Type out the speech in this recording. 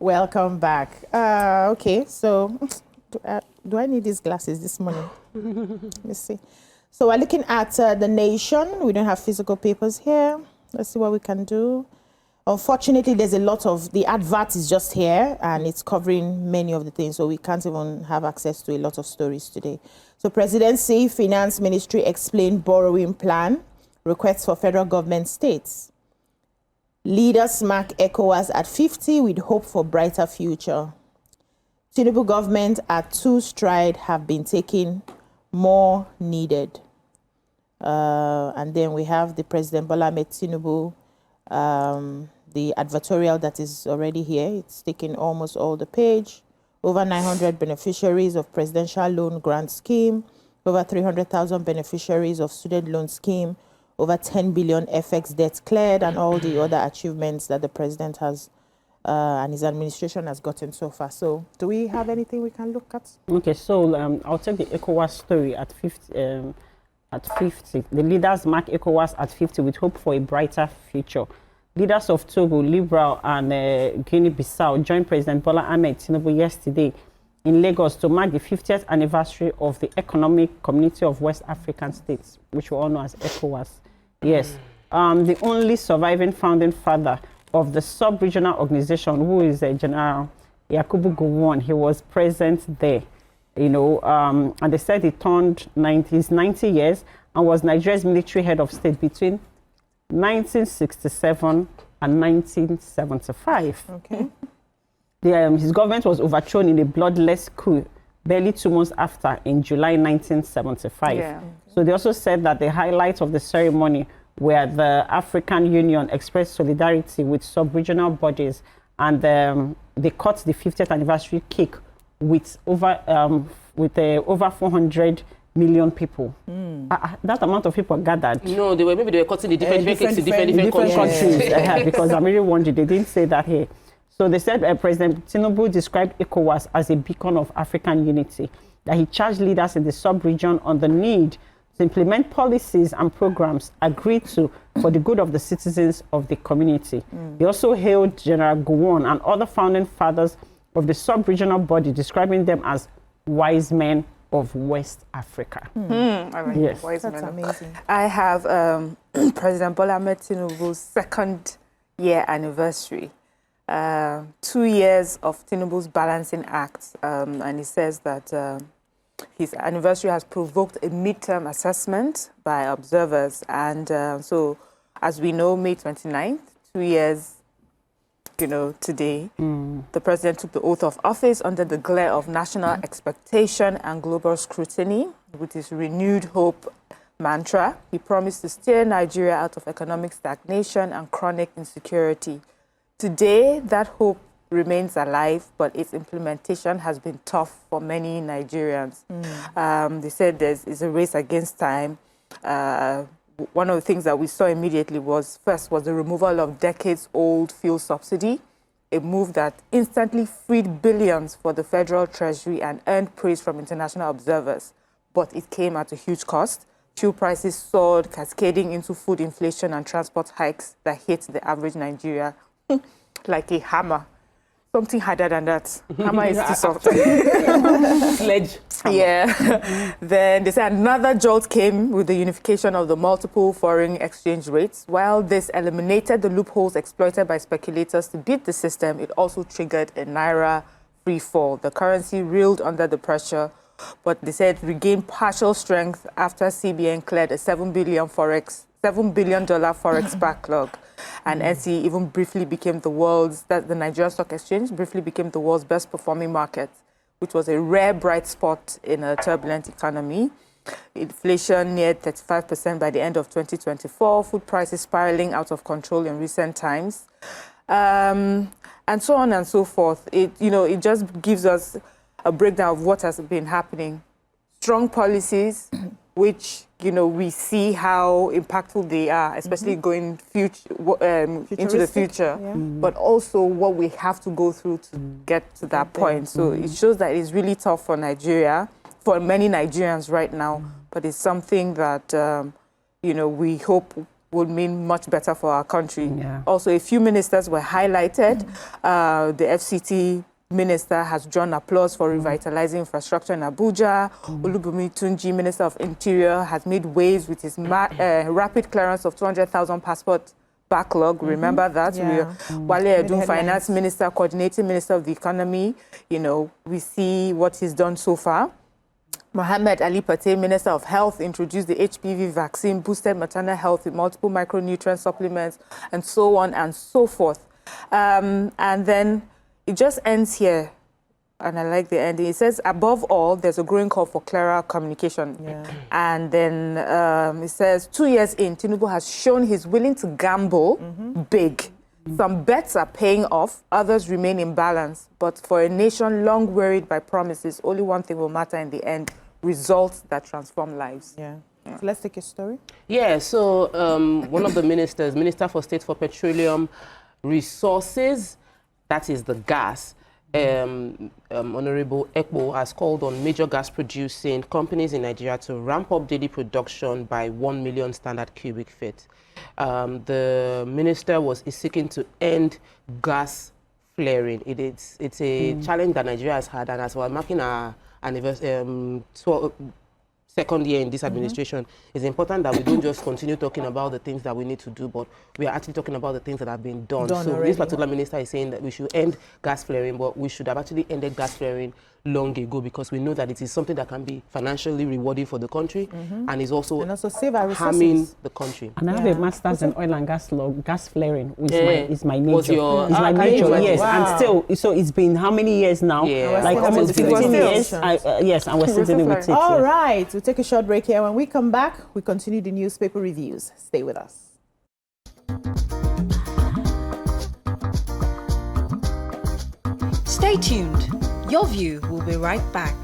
Welcome back. Okay, so do I need these glasses this morning? Let me see. So we're looking at the nation. We don't have physical papers here. Let's see what we can do. Unfortunately, there's a lot of, the advert is just here and it's covering many of the things, so we can't even have access to a lot of stories today. So Presidency, Finance Ministry explained borrowing plan, requests for federal government states. Leaders mark ECOWAS at 50 with hope for brighter future. Tinubu government at 2 stride have been taken, more needed. And then we have the President Bola Ahmed Tinubu, the advertorial that is already here. It's taking almost all the page. Over 900 beneficiaries of Presidential Loan Grant Scheme, over 300,000 beneficiaries of Student Loan Scheme, over 10 billion FX debt cleared, and all the other achievements that the President has and his administration has gotten so far. So do we have anything we can look at? Okay, so I'll take the ECOWAS story at 50. At 50. The leaders mark ECOWAS at 50 with hope for a brighter future. Leaders of Togo, Liberal, and Guinea-Bissau joined President Bola Ahmed Tinubu yesterday in Lagos to mark the 50th anniversary of the Economic Community of West African States, which we all know as ECOWAS. Yes, the only surviving founding father of the sub-regional organization, who is General Yakubu Gowon. He was present there, you know, and they said he turned 90 years and was Nigeria's military head of state between 1967 and 1975. Okay. His government was overthrown in a bloodless coup barely 2 months after, in July 1975. Yeah. So they also said that the highlights of the ceremony were the African Union expressed solidarity with sub-regional bodies, and they cut the 50th anniversary cake with over 400 million people. That amount of people gathered. No, they were cutting the different cakes in different countries. Because I'm really wondering, they didn't say that here. So they said President Tinubu described ECOWAS as a beacon of African unity, that he charged leaders in the sub-region on the need to implement policies and programs agreed to for the good of the citizens of the community. He also hailed General Gowon and other founding fathers of the sub-regional body, describing them as wise men of West Africa. I like yes. wise That's men. amazing. I have President Bola Ahmed Tinubu's second year anniversary. 2 years of Tinubu's balancing act, and he says that his anniversary has provoked a midterm assessment by observers. And so, as we know, May 29th, 2 years, you know, today, the president took the oath of office under the glare of national expectation and global scrutiny. With his renewed hope mantra, he promised to steer Nigeria out of economic stagnation and chronic insecurity. Today, that hope remains alive, but its implementation has been tough for many Nigerians. They said it's a race against time. One of the things that we saw immediately was the removal of decades-old fuel subsidy, a move that instantly freed billions for the federal treasury and earned praise from international observers. But it came at a huge cost. Fuel prices soared, cascading into food inflation and transport hikes that hit the average Nigeria like a hammer. Something harder than that. Hammer is too soft. Sledge. Yeah. Then they said another jolt came with the unification of the multiple foreign exchange rates. While this eliminated the loopholes exploited by speculators to beat the system, it also triggered a Naira free fall. The currency reeled under the pressure, but they said regained partial strength after CBN cleared a $7 billion forex backlog. And NC even briefly became the Nigerian Stock Exchange briefly became the world's best performing market, which was a rare bright spot in a turbulent economy. Inflation neared 35% by the end of 2024, food prices spiraling out of control in recent times, and so on and so forth. It just gives us a breakdown of what has been happening. Strong policies, which we see how impactful they are, especially going into the future, but also what we have to go through to get to that point. So it shows that it's really tough for Nigeria, for many Nigerians right now, but it's something that we hope would mean much better for our country. Yeah. Also, a few ministers were highlighted. The FCT minister has drawn applause for revitalizing infrastructure in Abuja. Olubunmi Tunji, Minister of Interior, has made waves with his rapid clearance of 200,000 passport backlog. Remember that? Yeah. Wale Edun, Finance Minister, Coordinating Minister of the Economy. You know, we see what he's done so far. Mohammed Ali Patel, Minister of Health, introduced the HPV vaccine, boosted maternal health with multiple micronutrient supplements, and so on and so forth. And then it just ends here, and I like the ending. It says, above all, there's a growing call for clearer communication. Yeah. And then it says, 2 years in, Tinubu has shown he's willing to gamble big. Some bets are paying off, others remain in balance. But for a nation long worried by promises, only one thing will matter in the end: results that transform lives. Yeah. So let's take a story. Yeah, so one of the ministers, Minister for State for Petroleum Resources, that is the gas, Honorable Ekpo, has called on major gas producing companies in Nigeria to ramp up daily production by 1 million standard cubic feet. The minister is seeking to end gas flaring. It's a challenge that Nigeria has had, and as we're marking our anniversary, second year in this administration, it's important that we don't just continue talking about the things that we need to do, but we are actually talking about the things that have been done. So this particular minister is saying that we should end gas flaring, but we should have actually ended gas flaring long ago, because we know that it is something that can be financially rewarding for the country and is also save our harming the country. And I have a master's in oil and gas law. Gas flaring is my major. Is my major, yes. Wow. And still, so it's been how many years now? Yeah. Like almost 15 years. Yes, and we're still dealing with it. All yes. right, we'll take a short break here. When we come back, we continue the newspaper reviews. Stay with us. Stay tuned. Your View will be right back.